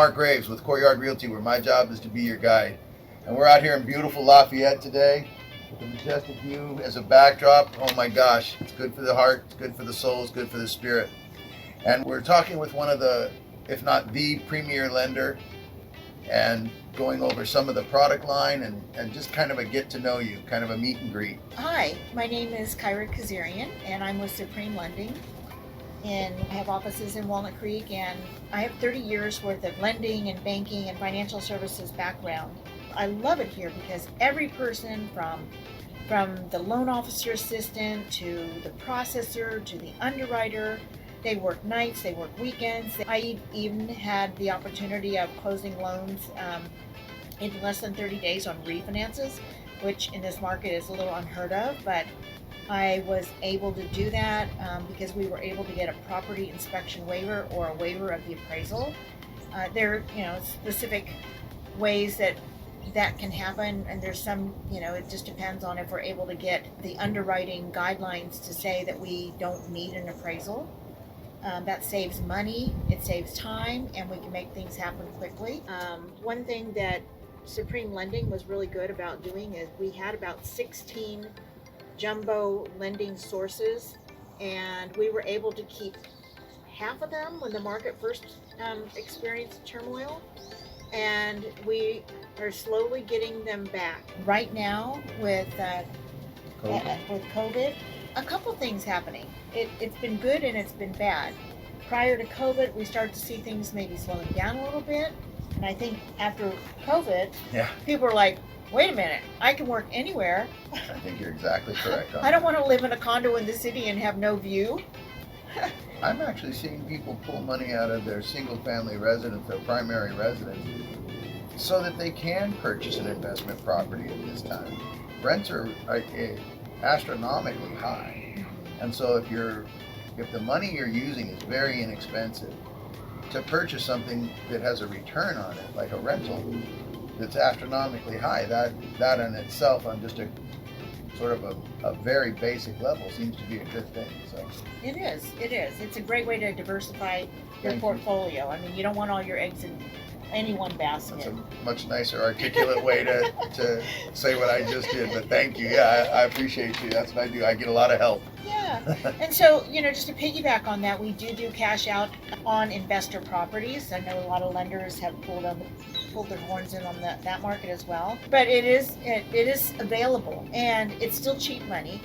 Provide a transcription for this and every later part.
Marc Graves with Courtyard Realty, where my job is to be your guide. And we're out here in beautiful Lafayette today with a majestic view as a backdrop. Oh my gosh, it's good for the heart, it's good for the soul, it's good for the spirit. And we're talking with one of the, if not the premier lender, and going over some of the product line and just kind of a get to know you, kind of a meet and greet. Hi, my name is Kyra Kizirian and I'm with Supreme Lending. And I have offices in Walnut Creek, and I have 30 years worth of lending and banking and financial services background. I love it here because every person from the loan officer assistant to the processor to the underwriter, they work nights, they work weekends. I even had the opportunity of closing loans in less than 30 days on refinances, which in this market is a little unheard of, but I was able to do that because we were able to get a property inspection waiver or a waiver of the appraisal. There are, specific ways that can happen, and there's some, it just depends on if we're able to get the underwriting guidelines to say that we don't need an appraisal. That saves money, it saves time, and we can make things happen quickly. One thing that Supreme Lending was really good about doing is we had about 16 jumbo lending sources, and we were able to keep half of them when the market first experienced turmoil, and we are slowly getting them back. Right now with COVID, a couple things happening. It's been good and it's been bad. Prior to COVID, we started to see things maybe slowing down a little bit, and I think after COVID, people are like, wait a minute, I can work anywhere. I think you're exactly correct. I don't want to live in a condo in the city and have no view. I'm actually seeing people pull money out of their single family residence, their primary residence, so that they can purchase an investment property at this time. Rents are astronomically high. And so if the money you're using is very inexpensive, to purchase something that has a return on it, like a rental, that's astronomically high, that in itself on just a sort of a very basic level seems to be a good thing. So it is. It's a great way to diversify your portfolio. I mean, you don't want all your eggs in any one basket. That's a much nicer, articulate way to say what I just did, but thank you. Yeah, I appreciate you. That's what I do. I get a lot of help. Yeah, and so, just to piggyback on that, we do cash out on investor properties. I know a lot of lenders have pulled their horns in on that market as well. But it is available, and it's still cheap money,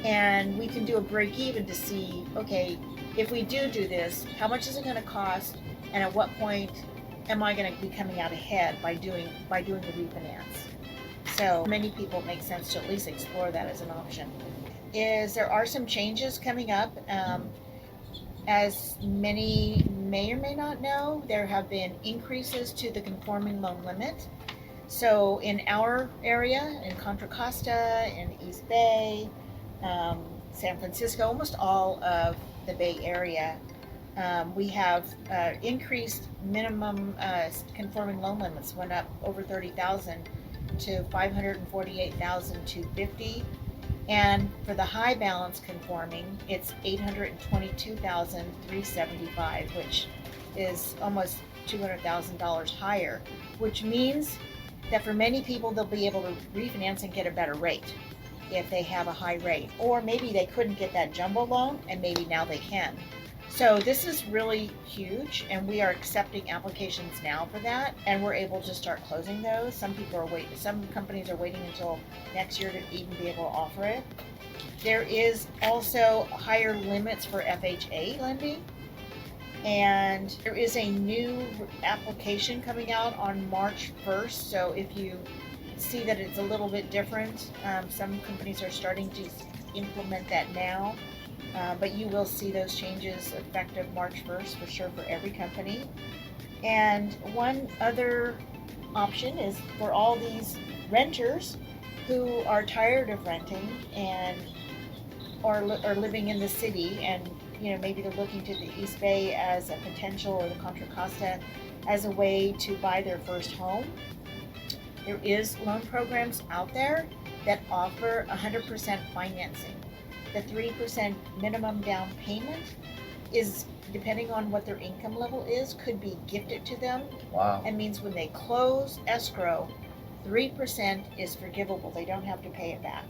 and we can do a break even to see, okay, if we do this, how much is it going to cost, and at what point am I going to be coming out ahead by doing the refinance? So many people, it makes sense to at least explore that as an option. There are some changes coming up. As many may or may not know, there have been increases to the conforming loan limit. So in our area, in Contra Costa, in East Bay, San Francisco, almost all of the Bay Area, we have increased minimum conforming loan limits went up over 30,000 to 548,250. And for the high balance conforming, it's 822,375, which is almost $200,000 higher, which means that for many people, they'll be able to refinance and get a better rate if they have a high rate. Or maybe they couldn't get that jumbo loan, and maybe now they can. So this is really huge, and we are accepting applications now for that, and we're able to start closing those. Some companies are waiting until next year to even be able to offer it. There is also higher limits for FHA lending, and there is a new application coming out on March 1st. So if you see that it's a little bit different, some companies are starting to implement that now. But you will see those changes effective March 1st for sure for every company. And one other option is for all these renters who are tired of renting and are living in the city, and maybe they're looking to the East Bay as a potential, or the Contra Costa as a way to buy their first home. There is loan programs out there that offer 100% financing. The 3% minimum down payment is, depending on what their income level is, could be gifted to them. Wow. It means when they close escrow, 3% is forgivable. They don't have to pay it back.